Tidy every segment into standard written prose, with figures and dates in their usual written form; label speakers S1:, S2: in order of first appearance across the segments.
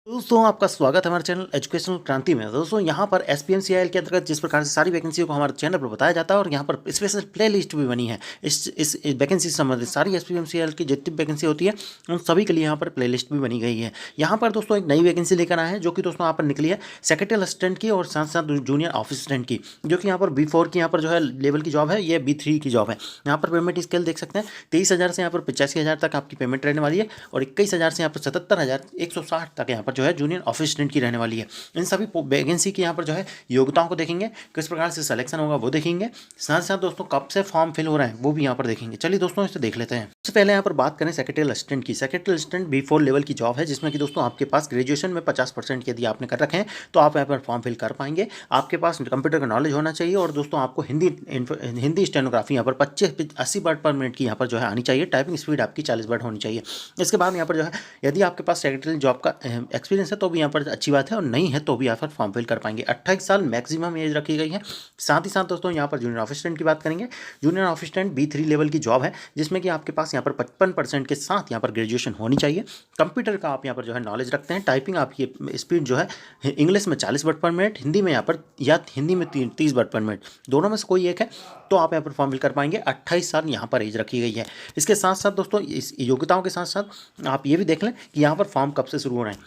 S1: दोस्तों आपका स्वागत है हमारे चैनल एजुकेशनल क्रांति में। दोस्तों यहाँ पर एसपीएमसीआईएल के अंतर्गत जिस प्रकार से सारी वैकेंसियों को हमारे चैनल पर बताया जाता है और यहाँ पर स्पेशल प्ले लिस्ट भी बनी है इस वैकेंसी से संबंधित सारी एसपीएमसीआईएल की जितनी वैकेंसी होती है उन सभी के लिए यहाँ पर प्ले लिस्ट भी बनी गई है। यहाँ पर दोस्तों एक नई वैकेंसी लेकर आए हैं जो कि दोस्तों यहाँ पर निकली है सेक्रेटरी असिस्टेंट की और साथ साथ जूनियर ऑफिस असिस्टेंट की, जो कि यहाँ पर B4 की यहाँ पर जो है लेवल की जॉब है, ये B3 की जॉब है। यहाँ पर पेमेंट स्केल देख सकते हैं 23,000 से यहाँ पर 85,000 तक आपकी पेमेंट रहने वाली है और 21,000 से यहाँ पर 77,160 तक यहाँ पर जो है जूनियर ऑफिस असिस्टेंट की रहने वाली है। इन सभी वैकेंसी की यहाँ पर जो है योग्यताओं को देखेंगे, किस प्रकार से सिलेक्शन होगा वो देखेंगे, साथ साथ दोस्तों कब से फॉर्म फिल हो रहे हैं वो भी यहाँ पर देखेंगे। चलिए दोस्तों इसे देख लेते हैं। सबसे पहले यहाँ पर बात करें सेक्रेटरी असिस्टेंट की। सेक्रेटरी असिस्टेंट B4 लेवल की जॉब है जिसमें कि दोस्तों आपके पास ग्रेजुएशन में 50% यदि आपने कर रखे हैं तो आप यहाँ पर फॉर्म फिल कर पाएंगे। आपके पास कंप्यूटर का नॉलेज होना चाहिए और दोस्तों आपको हिंदी स्टेनोग्राफी यहाँ पर 80 वर्ड पर मिनट की यहाँ पर जो है आनी चाहिए। टाइपिंग स्पीड आपकी 40 वर्ड होनी चाहिए। इसके बाद यहाँ पर जो है यदि आपके पास सेक्रेटरी जॉब का एक्सपीरियंस है तो भी यहाँ पर अच्छी बात है और नहीं है तो भी यहाँ पर फॉर्म फिल कर पाएंगे। 28 साल मैक्सिमम एज रखी गई है। साथ ही साथ दोस्तों यहाँ पर जूनियर ऑफिस असिस्टेंट की बात करेंगे। Junior office assistant B3 level की जॉब है जिसमें कि आपके पास यहाँ पर 55% के साथ यहाँ पर ग्रेजुएशन होनी चाहिए। कंप्यूटर का आप यहाँ पर जो है नॉलेज रखते हैं। टाइपिंग आपकी स्पीड जो है इंग्लिश में 40 वर्ड पर मिनट, हिंदी में यहाँ पर या हिंदी में 30 वर्ड पर मिनट, दोनों में से कोई एक है तो आप यहाँ पर फॉर्म फिल कर पाएंगे। 28 साल यहाँ पर एज रखी गई है। इसके साथ साथ दोस्तों इस योग्यताओं के साथ साथ आप ये भी देख लें कि यहाँ पर फॉर्म कब से शुरू हो रहे हैं।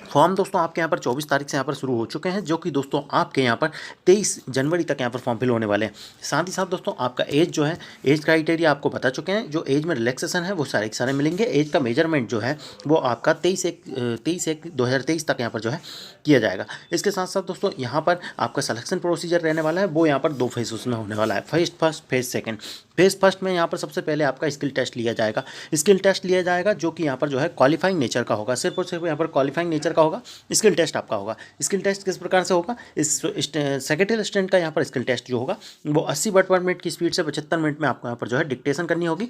S1: फॉर्म दोस्तों आपके यहाँ पर 24 तारीख से यहाँ पर शुरू हो चुके हैं, जो कि दोस्तों आपके यहाँ पर 23 जनवरी तक यहाँ पर फॉर्म फिल होने वाले हैं। साथ ही साथ दोस्तों आपका एज जो है, एज क्राइटेरिया आपको बता चुके हैं। जो एज में रिलैक्सेशन है वो सारे के सारे मिलेंगे। एज का मेजरमेंट जो है वो आपका 23/1/2023 तक यहाँ पर जो है किया जाएगा। इसके साथ साथ दोस्तों यहाँ पर आपका सिलेक्शन प्रोसीजर रहने वाला है, वो यहाँ पर 2 फेज उसमें होने वाला है। Phase first, phase second. Phase first में यहाँ पर सबसे पहले आपका स्किल टेस्ट लिया जाएगा। स्किल टेस्ट लिया जाएगा जो कि यहाँ पर जो है क्वालिफाइंग नेचर का होगा, सिर्फ और सिर्फ यहाँ पर क्वालिफाइंग नेचर का होगा। स्किल टेस्ट आपका होगा। स्किल टेस्ट किस प्रकार से होगा, इस सेक्रेटरी असिस्टेंट का यहाँ पर स्किल टेस्ट जो होगा वो 80 वर्ड पर मिनट की स्पीड से 75 मिनट में आपको यहाँ पर जो है डिक्टेशन करनी होगी,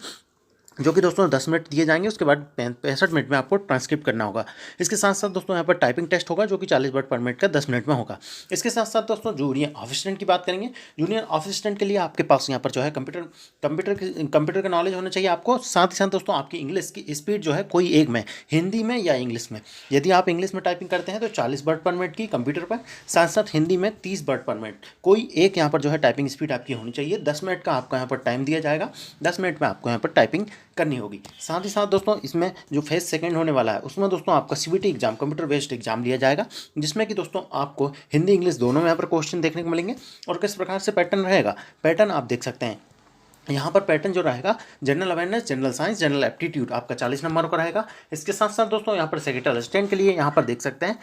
S1: जो कि दोस्तों 10 मिनट दिए जाएंगे। उसके बाद 65 मिनट में आपको ट्रांसक्रिप्ट करना होगा। इसके साथ साथ दोस्तों यहाँ पर टाइपिंग टेस्ट होगा जो कि 40 वर्ड पर मिनट का 10 मिनट में होगा। इसके साथ साथ दोस्तों जूनियर ऑफिस असिस्टेंट की बात करेंगे। जूनियर ऑफिस असिस्टेंट के लिए आपके पास यहाँ पर जो है कंप्यूटर का नॉलेज होना चाहिए आपको। साथ ही साथ दोस्तों आपकी इंग्लिश की स्पीड जो है कोई एक में, हिंदी में या इंग्लिश में। यदि आप इंग्लिश में टाइपिंग करते हैं तो 40 वर्ड पर मिनट की कंप्यूटर पर, साथ साथ हिंदी में 30 वर्ड पर मिनट, कोई एक यहाँ पर जो है टाइपिंग स्पीड आपकी होनी चाहिए। 10 मिनट का आपको यहाँ पर टाइम दिया जाएगा। 10 मिनट में आपको यहाँ पर टाइपिंग करनी होगी। साथ ही साथ दोस्तों इसमें जो फेज सेकंड होने वाला है उसमें दोस्तों आपका CBT exam, computer based exam लिया जाएगा, जिसमें कि दोस्तों आपको हिंदी इंग्लिश दोनों में यहाँ पर क्वेश्चन देखने को मिलेंगे। और किस प्रकार से पैटर्न रहेगा, पैटर्न आप देख सकते हैं। यहाँ पर पैटर्न जो रहेगा general awareness, general science, general aptitude आपका 40 नंबर का रहेगा। इसके साथ साथ दोस्तों यहाँ पर सेक्रेटरी असिस्टेंट के लिए यहाँ पर देख सकते हैं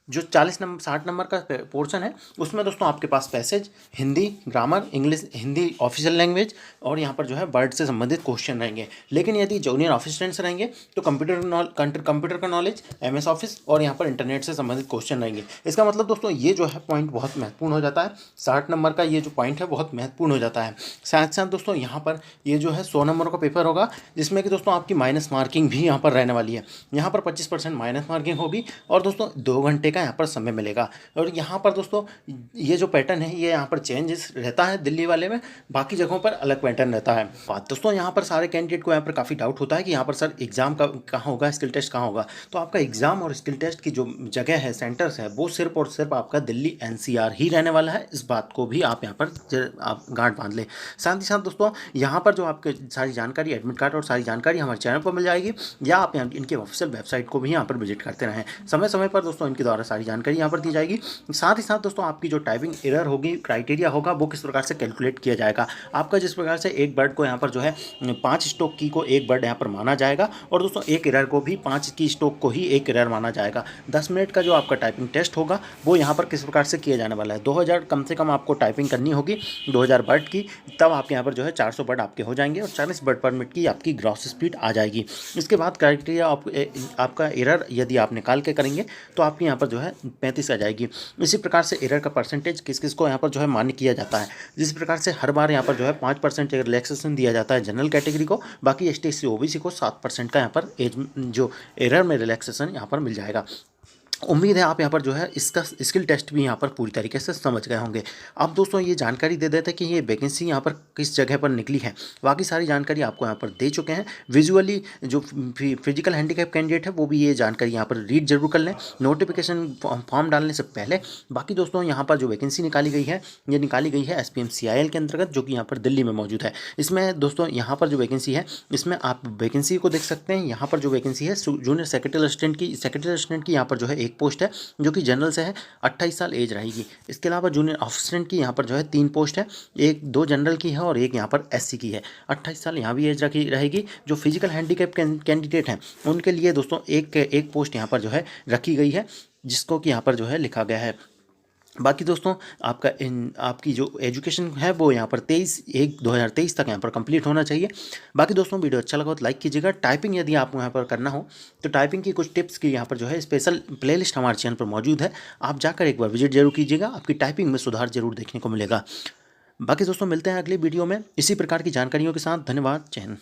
S1: जो 60 नंबर का पोर्शन है उसमें दोस्तों आपके पास passage, Hindi, grammar, English, Hindi official language और यहाँ पर जो है वर्ड से संबंधित क्वेश्चन रहेंगे। लेकिन यदि जूनियर ऑफिस असिस्टेंट से रहेंगे तो कंप्यूटर का नॉलेज, MS ऑफिस और यहाँ पर इंटरनेट से संबंधित क्वेश्चन रहेंगे। इसका मतलब दोस्तों ये जो है पॉइंट बहुत महत्वपूर्ण हो जाता है। 60 नंबर का ये जो पॉइंट है बहुत महत्वपूर्ण हो जाता है। साथ साथ दोस्तों यहाँ पर ये जो है 100 नंबर का पेपर होगा जिसमें कि दोस्तों आपकी माइनस मार्किंग भी यहाँ पर रहने वाली है। यहाँ पर 25% माइनस मार्किंग होगी और दोस्तों 2 घंटे यहाँ पर समय मिलेगा। और यहाँ पर दोस्तों ये जो पैटर्न है ये यहाँ पर चेंजेस रहता है दिल्ली वाले में, बाकी जगहों पर अलग पैटर्न रहता है। दोस्तों यहाँ पर सारे कैंडिडेट को यहाँ पर काफ़ी डाउट होता है कि यहाँ पर सर एग्जाम कहाँ होगा, स्किल टेस्ट कहाँ होगा। तो आपका एग्जाम और स्किल टेस्ट की जो जगह है, सेंटर्स है, वो सिर्फ और सिर्फ आपका दिल्ली NCR ही रहने वाला है। इस बात को भी आप यहाँ पर आप गांठ बांध लें। साथ ही साथ दोस्तों यहाँ पर जो आपके सारी जानकारी, एडमिट कार्ड और सारी जानकारी हमारे चैनल पर मिल जाएगी, या आप इनके ऑफिशियल वेबसाइट को भी यहाँ पर विजिट करते रहें। समय समय पर दोस्तों इनके द्वारा सारी जानकारी यहाँ पर दी जाएगी। साथ ही साथ दोस्तों आपकी जो टाइपिंग एरर होगी, क्राइटेरिया होगा, वो किस प्रकार से कैलकुलेट किया जाएगा। आपका जिस प्रकार से एक वर्ड को यहाँ पर जो है 5 स्ट्रोक की को एक वर्ड यहाँ पर माना जाएगा और दोस्तों एक एरर को भी 5 की स्ट्रोक को ही एक एरर माना जाएगा। 10 मिनट का जो आपका टाइपिंग टेस्ट होगा वो यहाँ पर किस प्रकार से किया जाने वाला है। 2000 कम से कम आपको टाइपिंग करनी होगी, 2000 वर्ड की, तब आपके यहाँ पर जो है 400 वर्ड आपके हो जाएंगे और 40 वर्ड पर मिनट की आपकी ग्रॉस स्पीड आ जाएगी। इसके बाद क्राइटेरिया आपका एरर यदि आप निकाल के करेंगे तो आपके यहाँ पर जो है 35 आ जाएगी। इसी प्रकार से एरर का परसेंटेज किस किस को यहाँ पर जो है मान्य किया जाता है। जिस प्रकार से हर बार यहाँ पर जो है 5% रिलैक्सेशन दिया जाता है जनरल कैटेगरी को, बाकी ST SC OBC को 7% का यहाँ पर एज जो एरर में रिलैक्सेशन यहाँ पर मिल जाएगा। उम्मीद है आप यहाँ पर जो है इसका स्किल टेस्ट भी यहाँ पर पूरी तरीके से समझ गए होंगे। अब दोस्तों ये जानकारी दे देते हैं कि ये वैकेंसी यहाँ पर किस जगह पर निकली है। बाकी सारी जानकारी आपको यहाँ पर दे चुके हैं। विजुअली जो फिजिकल हैंडीकैप कैंडिडेट है वो भी ये जानकारी यहाँ पर रीड जरूर कर लें नोटिफिकेशन फॉर्म डालने से पहले। बाकी दोस्तों यहाँ पर जो वैकेंसी निकाली गई है ये निकाली गई है SPMCIL के अंतर्गत, जो कि यहाँ पर दिल्ली में मौजूद है। इसमें दोस्तों यहाँ पर जो वैकेंसी है इसमें आप वैकेंसी को देख सकते हैं। यहाँ पर जो वैकेंसी है जूनियर सेक्रेटरी असिस्टेंट की यहाँ पर जो है एक पोस्ट है जो कि जनरल से है, 28 साल एज रहेगी। इसके अलावा जूनियर असिस्टेंट की यहाँ पर जो है 3 पोस्ट है, एक 2 जनरल की है और एक यहाँ पर SC की है। 28 साल यहाँ भी एज रखी रहेगी। जो फिजिकल हैंडीकैप कैंडिडेट हैं उनके लिए दोस्तों एक पोस्ट यहाँ पर जो है रखी गई है, जिसको कि यहाँ पर जो है लिखा गया है। बाकी दोस्तों आपकी जो एजुकेशन है वो यहाँ पर 23/1/2023 तक यहाँ पर कंप्लीट होना चाहिए। बाकी दोस्तों वीडियो अच्छा लगा तो लाइक कीजिएगा। टाइपिंग यदि आपको यहाँ पर करना हो तो टाइपिंग की कुछ टिप्स की यहाँ पर जो है स्पेशल प्लेलिस्ट हमारे चैनल पर मौजूद है, आप जाकर एक बार विजिट जरूर कीजिएगा, आपकी टाइपिंग में सुधार जरूर देखने को मिलेगा। बाकी दोस्तों मिलते हैं अगली वीडियो में इसी प्रकार की जानकारियों के साथ। धन्यवाद। जय हिंद।